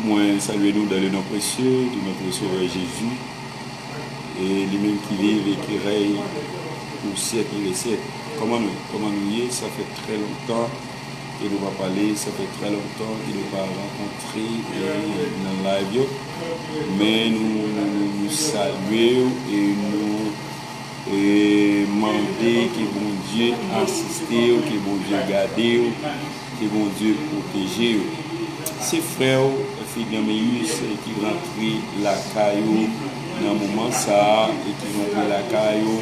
Moi, saluez-nous dans le nom précieux de notre Sauveur Jésus et lui-même qui vit et qui règne pour siècle et siècle. Comment nous y est, ça fait très longtemps qu'il nous va parler, ça fait très longtemps qu'il nous va rencontrer dans la live, mais nous saluons et nous demander que bon Dieu assiste, que bon Dieu garde, que bon Dieu protège. Ces frères, Fidéméus, qui rentrent la caillou dans le moment ça, et qui rentrent la caillou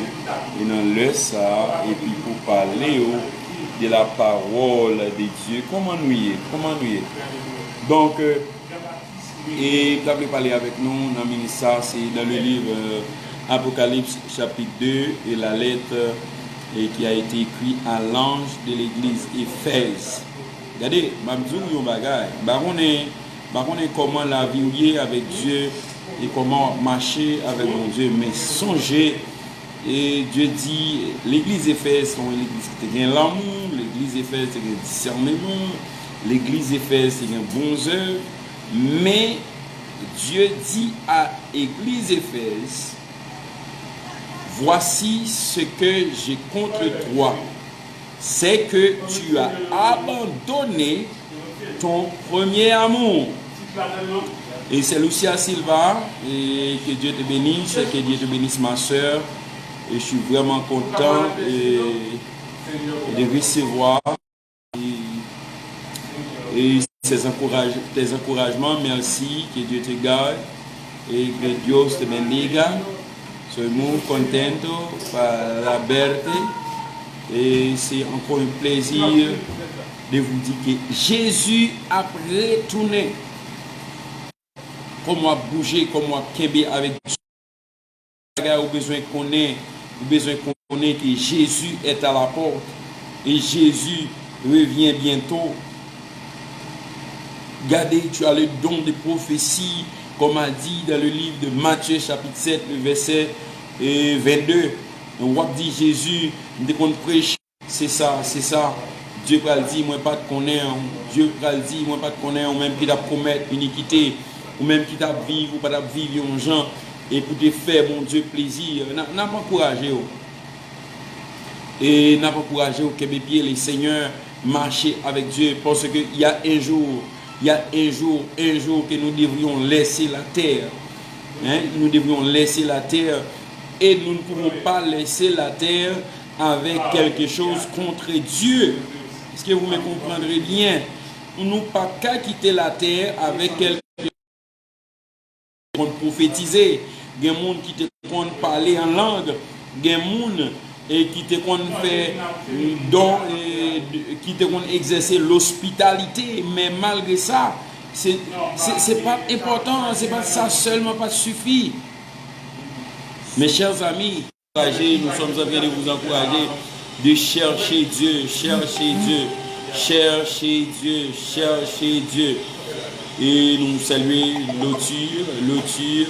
et dans le ça, et puis pour parler de la parole de Dieu, comment nous y est. Donc, et vous avez parlé avec nous dans le ministère, c'est dans le livre Apocalypse chapitre 2 et la lettre qui a été écrite à l'ange de l'église Éphèse. Regardez, je vais vous dire comment la vie avec Dieu et comment marcher avec mon Dieu. Mais songez, et Dieu dit, l'église Éphèse, c'est une église qui a l'amour, l'église Éphèse, c'est un discernement, l'église Éphèse, c'est un bon œuvre. Mais Dieu dit à l'église Éphèse, voici ce que j'ai contre toi. C'est que tu as abandonné ton premier amour. Et c'est Lucia Silva, et que Dieu te bénisse, que Dieu te bénisse ma soeur. Et je suis vraiment content de recevoir et tes encouragements. Merci, que Dieu te garde et que Dieu te bendiga. Soy muy contento par la verte. Et c'est encore un plaisir de vous dire que Jésus a retourné. Comment bouger, comment kembe avec Dieu. Vous avez besoin de connaître que Jésus est à la porte. Et Jésus revient bientôt. Regardez, tu as le don de prophétie, comme a dit dans le livre de Matthieu chapitre 7, le verset 22. On va dire Jésus, dès qu'on prêche, c'est ça. Dieu va le dire, moi pas te connaître. Dieu va le dire, moi pas te connaître. Ou même qui t'a promettre iniquité, ou même qui t'a vivre, ou pas t'a vivre en gens, et pour te faire, mon Dieu, plaisir. N'a pas encouragé. Et n'a pas encouragé au Québec, les seigneurs marcher avec Dieu, parce qu'il y a un jour que nous devrions laisser la terre. Nous devrions laisser la terre. Et nous ne pouvons pas laisser la terre avec quelque chose contre Dieu. Est-ce que vous me comprendrez bien? Nous ne pouvons pas qu'à quitter la terre avec quelque chose pour prophétiser. Il y a des gens qui te font parler en langue. Il y a des gens qui te font faire don, qui te font exercer l'hospitalité. Mais malgré ça, c'est pas important. C'est pas ça seulement, pas suffit. Mes chers amis, nous sommes en train de vous encourager de chercher Dieu. Et nous saluons l'auture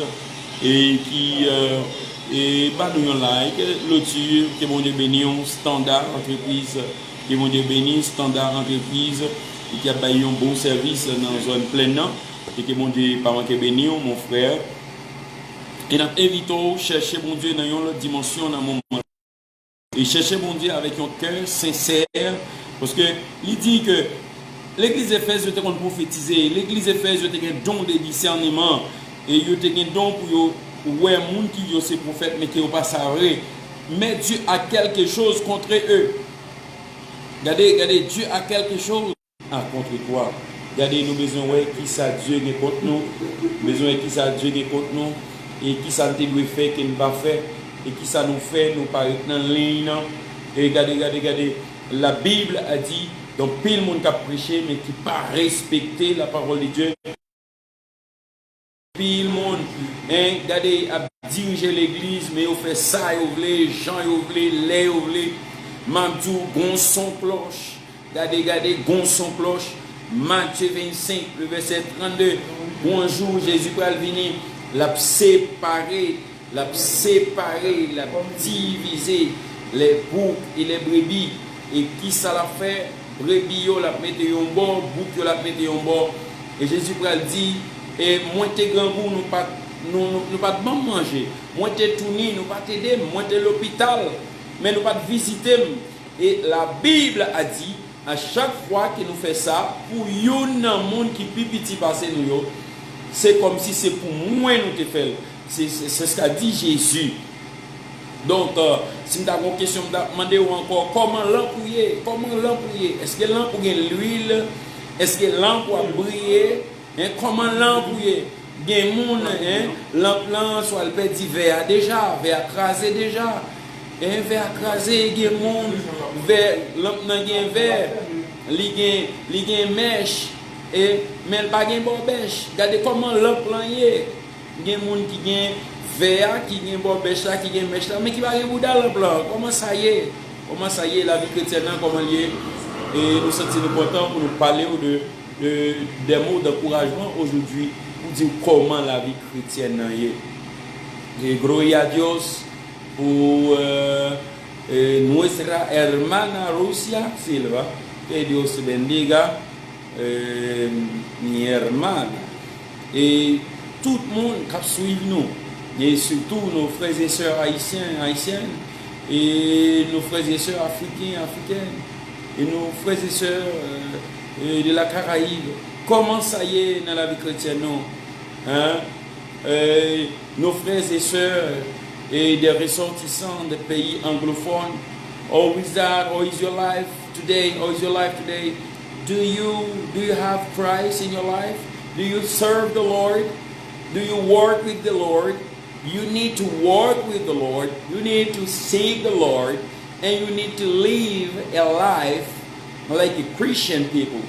et qui nous like l'auture que mon Dieu bénisse Standard Entreprise, que mon Dieu bénisse Standard Entreprise et qui a payé un bon service dans la zone pleine et que mon Dieu pas manquer bénir mon frère. Et nous invitons à chercher mon Dieu dans une autre dimension dans mon moment. Et chercher mon Dieu avec un cœur sincère. Parce que il dit que l'église Éphèse était prophétisée. L'église Éphèse était un don de discernement. Et il était un don pour les gens qui sont prophètes mais qui ne pas savoir. Mais Dieu a quelque chose contre eux. Regardez, Dieu a quelque chose contre toi. Regardez, nous besoin de qui ça Dieu est contre nous. Besoin de qui ça Dieu est contre nous. Et qui ça nous doit faire, qui nous va faire, et qui ça nous fait, nous paraître dans la ligne. Et regardez, la Bible a dit, donc pile monde qui a prêché, mais qui n'a pas respecté la parole de Dieu. Pile monde, regardez, a dirigé l'église, mais il fait ça, il voulait, Jean, il voulait, lait, il voulait, Mamdou, gon son cloche. Regardez, gon son cloche. Matthieu 25, le verset 32. Bonjour, Jésus va venir. La séparer, la diviser les boucs et les brebis. Et qui ça l'a fait? Brebis, la mettre en bord, bouc, la mettre en bord. Et Jésus va dire, et moi t'es grand goût nous pas de manger, moi t'es tourné nous pas t'aider, moi t'es l'hôpital mais nous pas de visiter. Et la Bible a dit à chaque fois que nous faisons ça pour un monde qui plus petit passer nous, c'est comme si c'est pour moi nous te fait. C'est ce qu'a dit Jésus. Donc, si nous avons une question, je vais demander encore comment l'empouiller. Comment l'empouiller? Est-ce que l'empouiller l'huile? Est-ce que l'empouiller briller? Comment l'empouiller? Il y a des gens, l'emplant soit le petit verre déjà, verre crasé déjà. Un verre crasé, il y a des gens, l'emplant il y a un verre, il y a une mèche, mais il n'y a pas de bobèche. Regardez comment l'emplant est. Il y a des gens qui ont verre, qui ont bobèche là, qui ont mèche là, mais qui va rien bouder l'emplant. Comment ça y est? Comment ça y est la vie chrétienne, comment elle est? Et nous sommes importants pour nous parler des mots d'encouragement aujourd'hui, pour dire comment la vie chrétienne est. Et gloria a Dios por nuestra hermana Rusia Silva. Que Dios bendiga mi hermana. Et tout le monde qui suit nous, et surtout nos frères et sœurs haïtiennes, et nos frères et sœurs africaines, et nos frères et sœurs de la Caraïbe. Comment ça y est dans la vie chrétienne, non? Hein? Nos frères et sœurs et des ressortissants des pays anglophones. How is that? How is your life today? How is your life today? Do you have Christ in your life? Do you serve the Lord? Do you work with the Lord? You need to work with the Lord. You need to seek the Lord, and you need to live a life like a Christian people.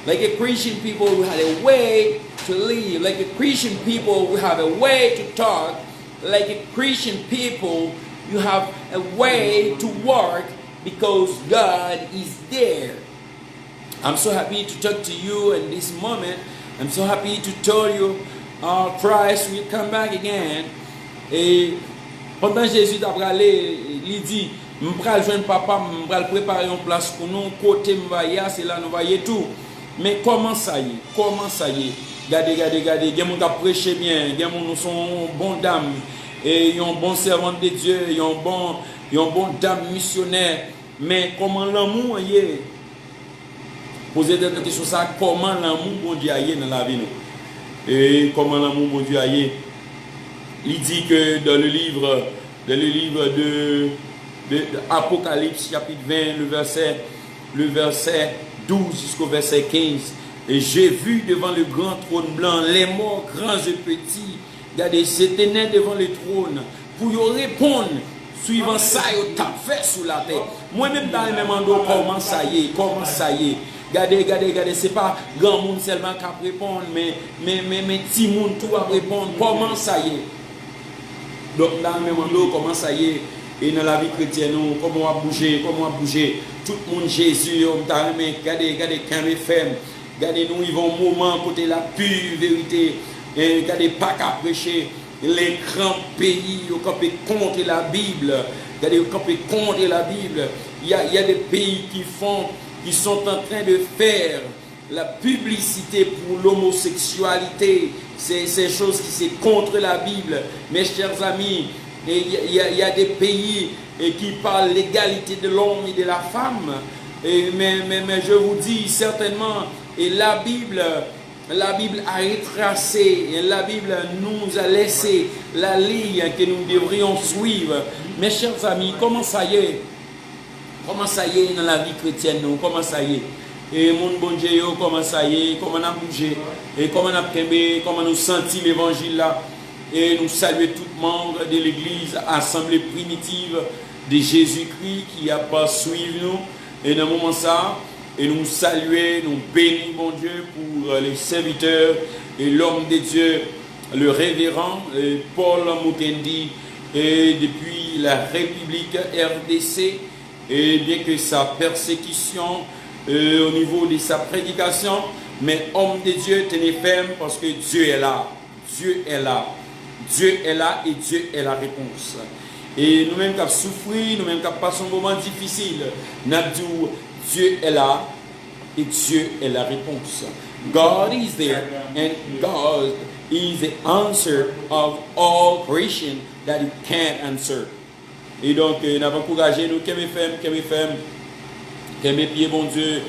Like a Christian people who have a way to live. Like a Christian people who have a way to talk. Like a Christian people, you have a way to work because God is there. I'm so happy to talk to you in this moment. I'm so happy to tell you Christ will come back again. Et pendant Jésus a parlé, il dit, je vais joindre papa, je vais préparer une place pour nous, côté m'vaya, c'est là nous voyons tout. Mais comment ça y est? Comment ça y est? Regardez, il y a des gens qui prêchent bien, il y a des gens qui sont bons dames, et ils ont bon servant de Dieu, ils ont bon dame missionnaire. Mais comment l'amour y est? Posez des questions ça, comment l'amour bon Dieu y est dans la vie nous? Et comment l'amour bon Dieu y est? Il dit que dans le livre de Apocalypse chapitre 20, le verset 12 jusqu'au verset 15. Et j'ai vu devant le grand trône blanc les morts, grands et petits. Regardez, c'était né devant le trône pour y répondre. Suivant ça, ils ont fait sous la terre. Moi-même, dans le même endroit, comment ça y est? Regardez, c'est pas grand monde seulement qui a répondre, mais petit monde tout à répondre. Comment ça y est? Donc, dans le même endroit, comment ça y est? Et dans la vie chrétienne, comment on a bougé, tout le monde Jésus, on t'a aimé, regardez, quand les femmes, regardez, nous, ils vont au moment côté la pure vérité, et regardez, pas qu'à prêcher, les grands pays, ils campent contre la Bible, regardez, ils campent contre la Bible, il y a des pays qui sont en train de faire la publicité pour l'homosexualité, c'est choses qui sont contre la Bible, mes chers amis. Il y a des pays qui parlent de l'égalité de l'homme et de la femme. Mais je vous dis certainement, et la Bible a retracé, et la Bible nous a laissé la ligne que nous devrions suivre. Mes chers amis, comment ça y est? Comment ça y est dans la vie chrétienne? Comment ça y est? Et mon bon Dieu, comment ça y est? Comment on a bougé? Et comment on a kembe? Comment nous senti l'évangile là? Et nous saluons tout membre de l'église assemblée primitive de Jésus-Christ qui a pas suivi nous. Et dans le moment ça, et nous saluons, nous bénissons mon Dieu pour les serviteurs et l'homme de Dieu, le révérend Paul Mukendi, et depuis la République RDC, et bien que sa persécution au niveau de sa prédication, mais homme de Dieu, tenez ferme parce que Dieu est là. Dieu est là. Dieu est là et Dieu est la réponse. Et nous-mêmes qui avons souffert, nous-mêmes qui avons passé un moment difficile, nous avons dit Dieu est là et Dieu est la réponse. God is there, and God is the answer of all creation that you can't answer. Et donc, nous avons encouragé nous, que mes femmes, que mes pieds, bon Dieu,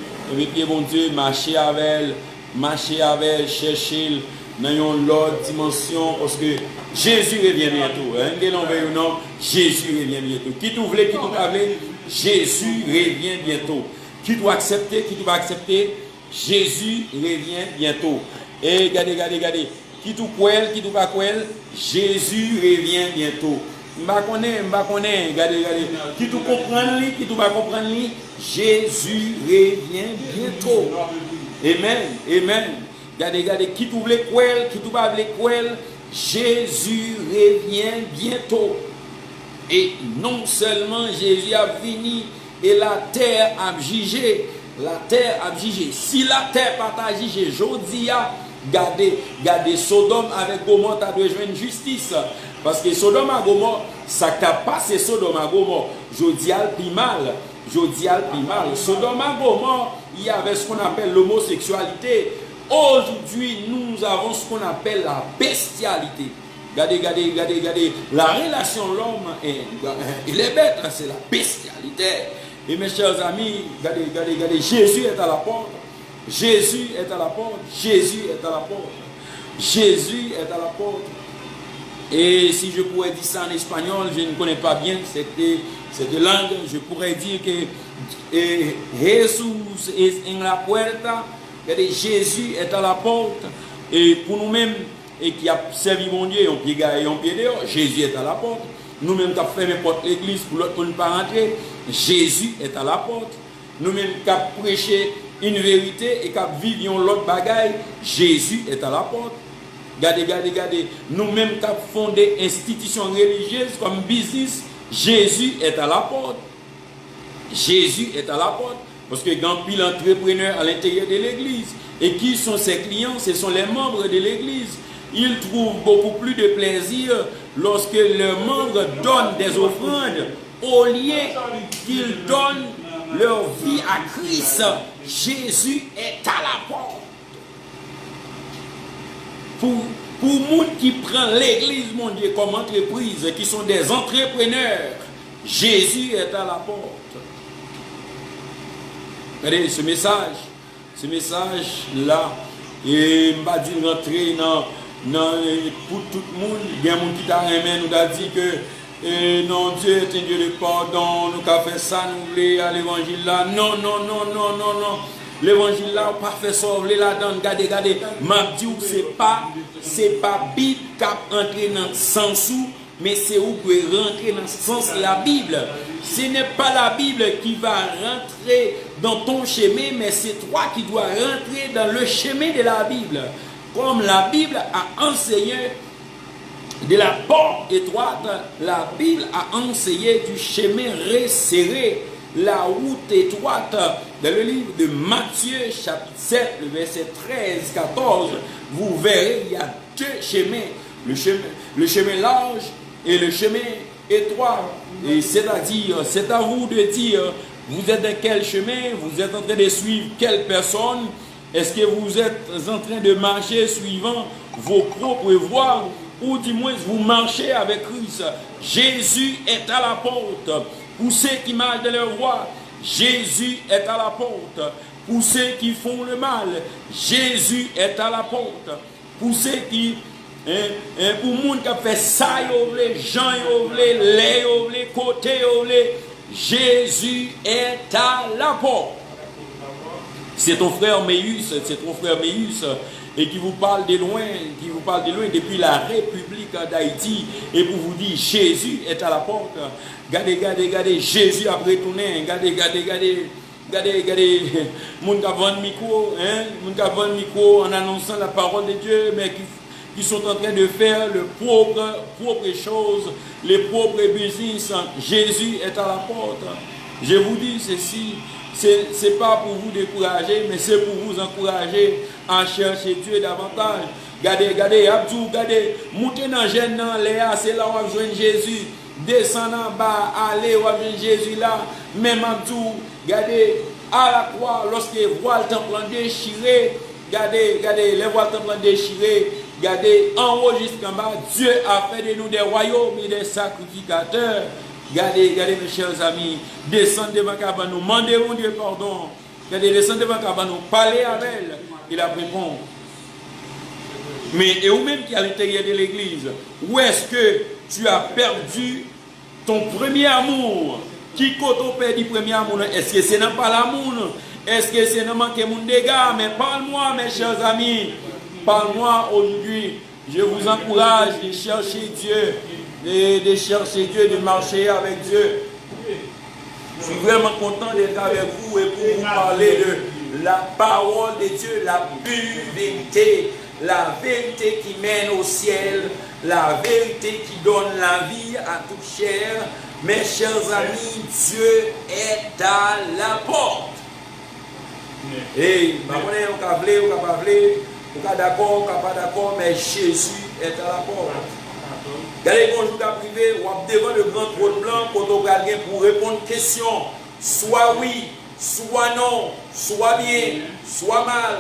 marcher avec elle, chercher dans une autre dimension, parce que Jésus revient bientôt. Jésus revient bientôt. Qui tu voulais, qui tu pas Jésus revient bientôt. Qui doit accepter, qui tu vas accepter, Jésus revient bientôt. Et regardez. Qui tu crois, qui tu pas croire, Jésus revient bientôt. M'ba connaît, regardez. Qui tu comprends, qui tu pas comprendre, Jésus revient bientôt. Amen. Regardez, qui tu voulais croire, qui tu pas croire, Jésus revient bientôt. Et non seulement Jésus a venu et la terre a jugé. Si la terre pas a jugé, jodi a gardez Sodome avec Gomorrhe, tu as besoin de justice. Parce que Sodome et Gomorrhe, ça t'a passé Sodome et Gomorrhe. Jodi a le mal. Sodome et Gomorrhe, il y avait ce qu'on appelle l'homosexualité. Aujourd'hui, nous avons ce qu'on appelle la bestialité. Regardez. La relation de l'homme, il est bête, c'est la bestialité. Et mes chers amis, regardez. Jésus est à la porte. Jésus est à la porte. Et si je pourrais dire ça en espagnol, je ne connais pas bien cette langue, je pourrais dire que Jesús es en la puerta. Jésus est à la porte. Et pour nous-mêmes, et qui a servi mon Dieu, on pied gars et on pied dehors, Jésus est à la porte. Nous-mêmes qui avons fermé porte l'église pour l'autre pour ne pas rentrer, Jésus est à la porte. Nous-mêmes qui avons prêché une vérité et qui vivions l'autre bagaille, Jésus est à la porte. Regardez. Nous-mêmes qui avons fondé institutions religieuses comme business, Jésus est à la porte. Parce que il y a un pile entrepreneur à l'intérieur de l'église. Et qui sont ses clients? Ce sont les membres de l'église. Ils trouvent beaucoup plus de plaisir lorsque leurs membres donnent des offrandes au lieu qu'ils donnent leur vie à Christ. Jésus est à la porte. Pour monde qui prend l'église, mon Dieu, comme entreprise, qui sont des entrepreneurs, Jésus est à la porte. Regardez ce message-là, et je vais dire rentrer pour tout le monde. Il y a des gens qui nous a dit que non, Dieu est un Dieu de pardon, nous avons fait ça, nous voulons à l'évangile là. Non. L'évangile là, pas fait sauver là-dedans. Regardez. M'a dit que c'est pas Bible qui a entré dans le sens où, mais c'est où vous pouvez rentrer dans le sens de la Bible. Ce n'est pas la Bible qui va rentrer dans ton chemin, mais c'est toi qui dois rentrer dans le chemin de la Bible. Comme la Bible a enseigné de la porte étroite, la Bible a enseigné du chemin resserré, la route étroite. Dans le livre de Matthieu, chapitre 7, le verset 13-14, vous verrez, il y a deux chemins. Le chemin large et le chemin étroit. Et c'est-à-dire, c'est à vous de dire, vous êtes dans quel chemin, vous êtes en train de suivre quelle personne. Est-ce que vous êtes en train de marcher suivant vos propres voies ou du moins vous marchez avec Christ? Jésus est à la porte. Pour ceux qui marchent de leur voie, Jésus est à la porte. Pour ceux qui font le mal, Jésus est à la porte. Pour ceux qui, pour le monde qui a fait ça, Jean, les côtés, Jésus est à la porte. C'est ton frère Méus, et qui vous parle de loin, depuis la République d'Haïti, et pour vous dire, Jésus est à la porte. Regardez, Jésus a retourné, regardez, moun ka vend micro, en annonçant la parole de Dieu, mais qui sont en train de faire le propre chose, les propres business. Jésus est à la porte. Je vous dis ceci. C'est pas pour vous décourager, mais c'est pour vous encourager à chercher Dieu davantage. Regardez, Abdou, montez dans le gène, c'est là où vous avez Jésus. Descendez en bas, allez où vous avez Jésus là. Même Abdou, regardez, à la croix, lorsque voit le temple déchiré, Regardez, les voiles sont en train de déchirer. Regardez, enregistre en bas, Dieu a fait de nous des royaumes et des sacrificateurs. Regardez, mes chers amis, descendez devant Cabane, nous demandez Dieu pardon. Regardez, descendez devant Cabane, nous parlez avec elle. Il a répond. Mais et ou même qui est à l'intérieur de l'église, où est-ce que tu as perdu ton premier amour? Qui quand on perd du premier amour? Est-ce que ce n'est pas l'amour? Est-ce que c'est un manque de dégâts? Mais parle-moi, mes chers amis. Parle-moi aujourd'hui. Je vous encourage de chercher Dieu. De chercher Dieu, de marcher avec Dieu. Je suis vraiment content d'être avec vous et pour vous parler de la parole de Dieu, la pure vérité. La vérité qui mène au ciel. La vérité qui donne la vie à toute chair. Mes chers amis, Dieu est à la porte. Et, on peut parler, on peut parler, on peut d'accord, on peut pas d'accord, mais Jésus est à la porte. Regardez quand je vous privé, on est devant le grand trône blanc, quand on regarde pour répondre aux questions, soit oui, soit non, soit bien, soit mal.